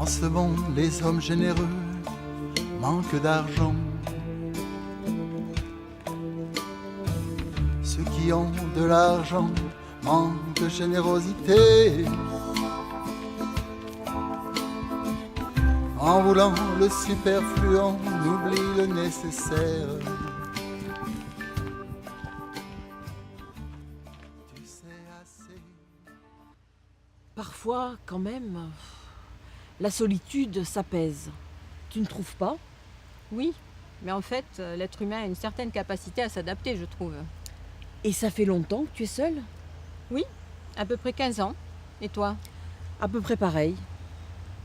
En ce monde, les hommes généreux manquent d'argent. Ceux qui ont de l'argent manquent de générosité. En voulant le superflu, on oublie le nécessaire. Tu sais assez. Parfois, quand même, la solitude s'apaise. Tu ne trouves pas? Oui, mais en fait, l'être humain a une certaine capacité à s'adapter, je trouve. Et ça fait longtemps que tu es seule? Oui, à peu près 15 ans. Et toi? À peu près pareil.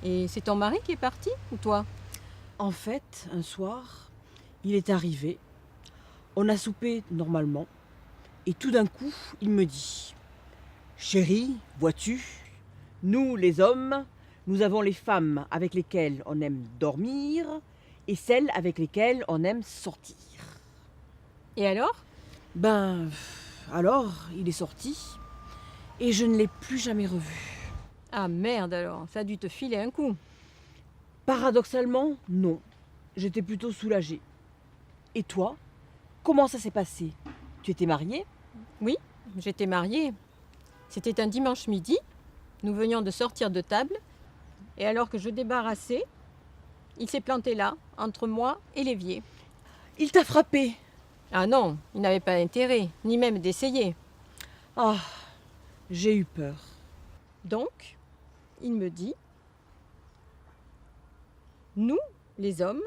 Et c'est ton mari qui est parti ou toi? En fait, un soir, il est arrivé. On a soupé normalement. Et tout d'un coup, il me dit: Chérie, vois-tu, nous les hommes, nous avons les femmes avec lesquelles on aime dormir et celles avec lesquelles on aime sortir. Et alors? Alors, il est sorti et je ne l'ai plus jamais revu. Ah merde alors, ça a dû te filer un coup. Paradoxalement, non. J'étais plutôt soulagée. Et toi, comment ça s'est passé? Tu étais mariée? Oui, j'étais mariée. C'était un dimanche midi. Nous venions de sortir de table. Et alors que je débarrassais, il s'est planté là, entre moi et l'évier. Il t'a frappé? Ah non, il n'avait pas intérêt, ni même d'essayer. Ah, j'ai eu peur. Donc, il me dit: nous, les hommes,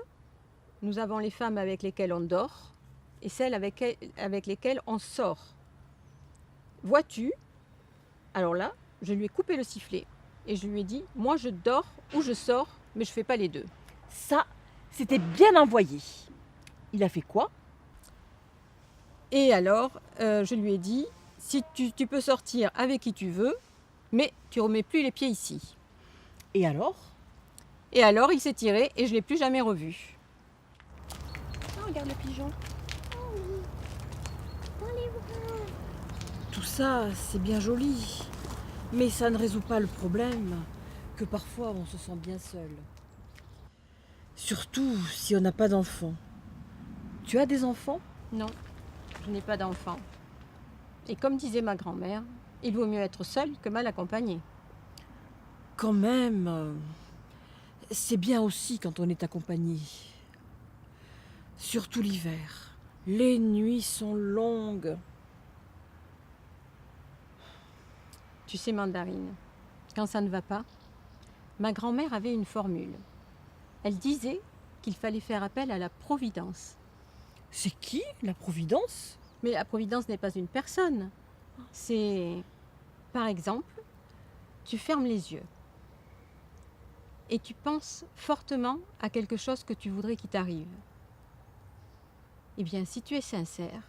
nous avons les femmes avec lesquelles on dort et celles avec lesquelles on sort. Vois-tu? Alors là, je lui ai coupé le sifflet et je lui ai dit: moi je dors ou je sors, mais je fais pas les deux. Ça, c'était bien envoyé. Il a fait quoi? Et alors, je lui ai dit: si tu peux sortir avec qui tu veux, mais tu remets plus les pieds ici. Et alors? Et alors, il s'est tiré et je l'ai plus jamais revu. Oh, regarde le pigeon. Oh oui. Dans les bras. Tout ça, c'est bien joli. Mais ça ne résout pas le problème que parfois on se sent bien seul. Surtout si on n'a pas d'enfants. Tu as des enfants? Non, je n'ai pas d'enfant. Et comme disait ma grand-mère, il vaut mieux être seul que mal accompagné. Quand même, c'est bien aussi quand on est accompagné. Surtout l'hiver. Les nuits sont longues. Tu sais, Mandarine, quand ça ne va pas, ma grand-mère avait une formule. Elle disait qu'il fallait faire appel à la Providence. C'est qui, la Providence? Mais la Providence n'est pas une personne. C'est, par exemple, tu fermes les yeux et tu penses fortement à quelque chose que tu voudrais qu'il t'arrive. Eh bien, si tu es sincère,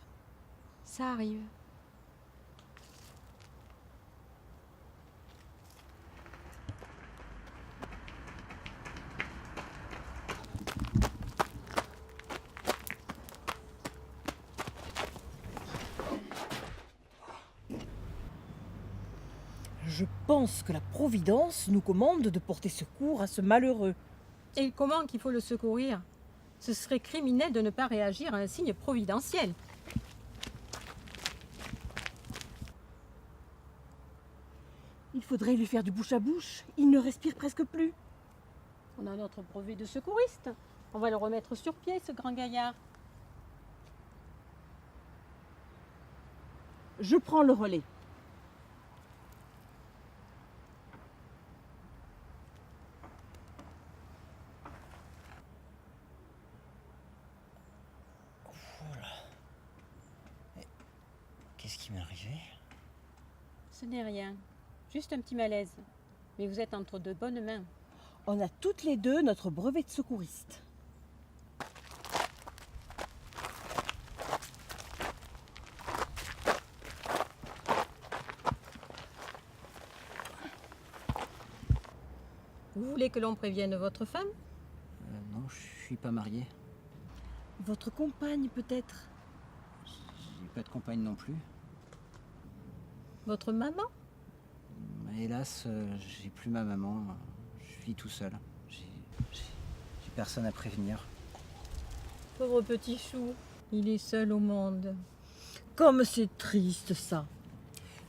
ça arrive. Je pense que la Providence nous commande de porter secours à ce malheureux. Et comment qu'il faut le secourir? Ce serait criminel de ne pas réagir à un signe providentiel. Il faudrait lui faire du bouche à bouche. Il ne respire presque plus. On a notre brevet de secouriste. On va le remettre sur pied, ce grand gaillard. Je prends le relais. Qu'est-ce qui m'est arrivé? Ce n'est rien, juste un petit malaise. Mais vous êtes entre de bonnes mains. On a toutes les deux notre brevet de secouriste. Vous voulez que l'on prévienne votre femme? Non, je suis pas marié. Votre compagne peut-être? J'ai pas de compagne non plus. Votre maman? Hélas, j'ai plus ma maman. Je vis tout seul. personne à prévenir. Pauvre petit chou, il est seul au monde. Comme c'est triste ça.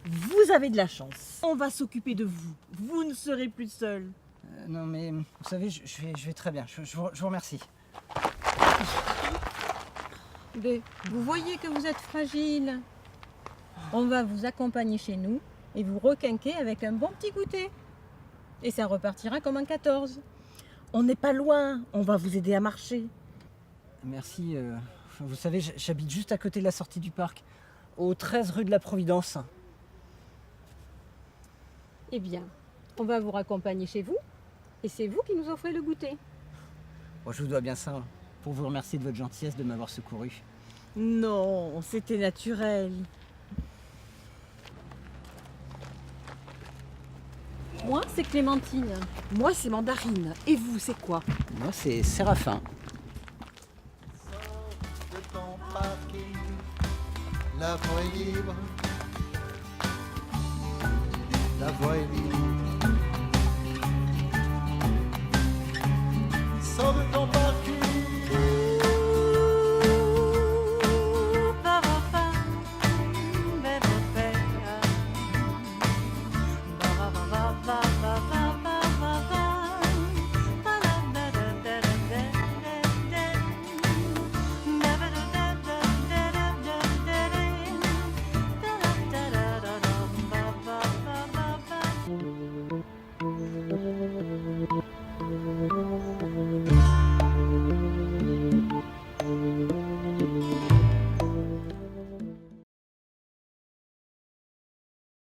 Vous avez de la chance. On va s'occuper de vous. Vous ne serez plus seul. Non mais, vous savez, je vais très bien. Je vous remercie. Mais vous voyez que vous êtes fragile. On va vous accompagner chez nous et vous requinquer avec un bon petit goûter. Et ça repartira comme en 14. On n'est pas loin. On va vous aider à marcher. Merci. Vous savez, j'habite juste à côté de la sortie du parc, au 13 rue de la Providence. Eh bien, on va vous raccompagner chez vous et c'est vous qui nous offrez le goûter. Bon, je vous dois bien ça, pour vous remercier de votre gentillesse de m'avoir secouru. Non, c'était naturel. Moi, c'est Clémentine. Moi, c'est Mandarine. Et vous, c'est quoi? Moi, c'est Séraphin. Sors de ton parking, la voie est libre. La voie est libre.